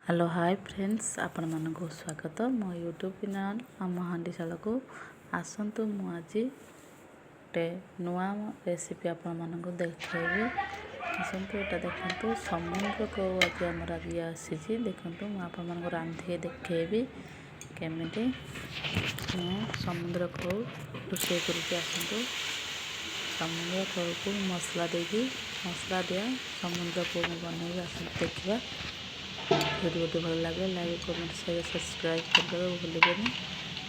Hello hi friends आपण मानक स्वागत मो यूट्यूब चैनल आम हांडीशाला को आसतु मु आज गोटे नुआ रेसिपी आपण मानक देखैबी। आसतु एटा देखंतु समुद्र को आज हमर आज आसी देखंतु मु आपण मानक रांधि देखैबी केमिति मु समुद्र को रोषे करके। आसतु समुद्र को मसला देगी मसला दिया समुद्र को बनैबी। आसतु देखिबा वीडियो भल लगे लाइक कमेंट शेयर सब्सक्राइब करदेवे भूलें।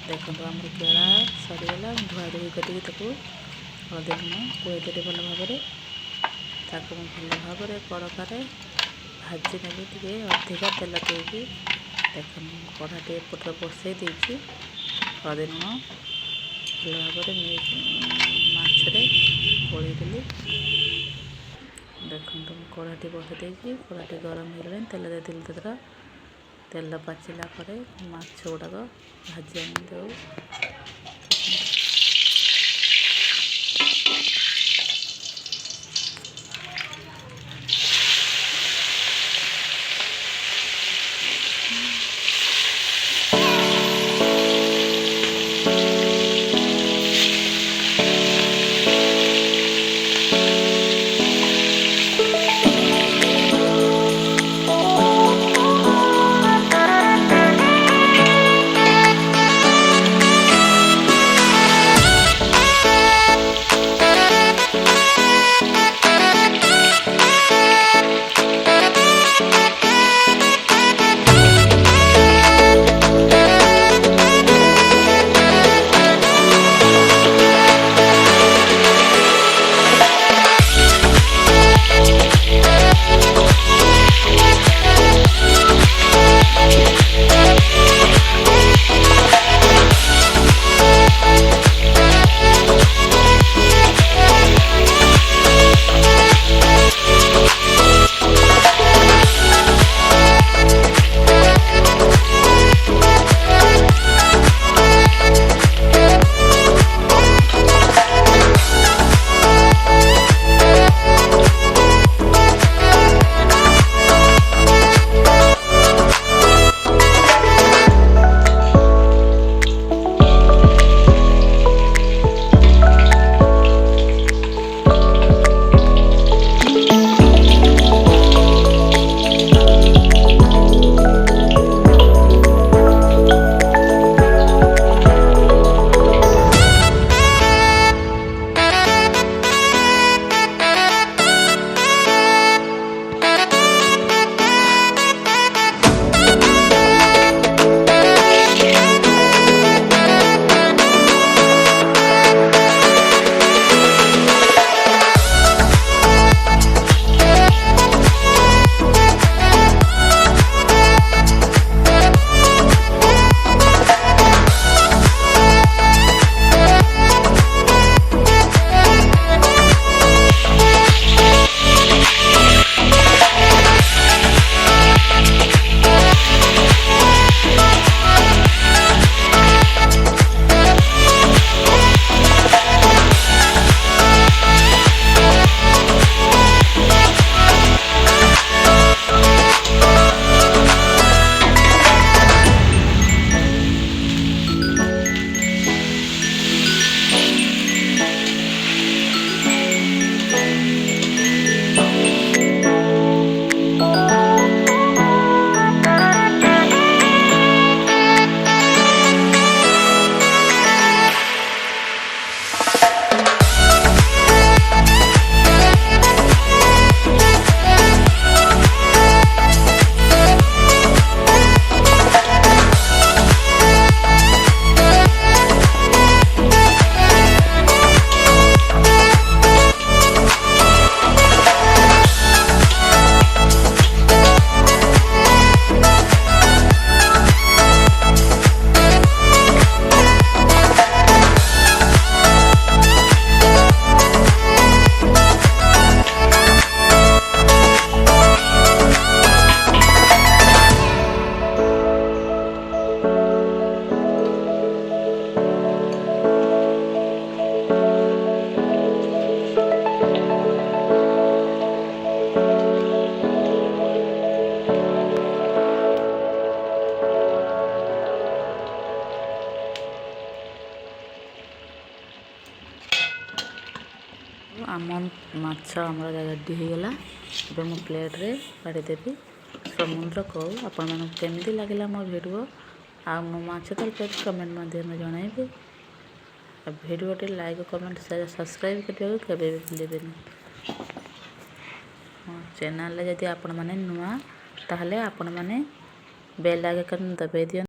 देखो आम केला सरीगला धुआ धुई करके हलदी लुण गोलेदेली भल भाव भल भाव कड़क भाजी नेबी टे अधिका तेल देकी। देख कढ़ा टे पटे बसई देती हलदी लुण भल भाव मछरे गोलेदेली। देखो कढ़ाटी बसई कढ़ाटी गरम हो तेल देती तेल पाचिला माछ गुड़ाक भाजी आनी दे। ଆମ ମାଛ ଆମର ରେଡ଼ି ହେଇଗଲା। ଏବେ ମୁଁ ପ୍ଲେଟ୍ରେ କାଢ଼ିଦେବି। ସମୁଦ୍ର କଉ ଆପଣମାନଙ୍କୁ କେମିତି ଲାଗିଲା ମୋ ଭିଡ଼ିଓ ଆଉ ମୋ ମାଛ ତରକାରୀ କମେଣ୍ଟ ମାଧ୍ୟମରେ ଜଣାଇବେ। ଆଉ ଭିଡ଼ିଓଟି ଲାଇକ୍ କମେଣ୍ଟ ସେୟାର ସବସ୍କ୍ରାଇବ୍ କରିବାକୁ କେବେ ବି ଭୁଲିବେନି। ଚ୍ୟାନେଲରେ ଯଦି ଆପଣମାନେ ନୂଆ ତାହେଲେ ଆପଣମାନେ ବେଲ୍ ଆଇକନ୍ ଦବାଇ ଦିଅନ୍ତୁ।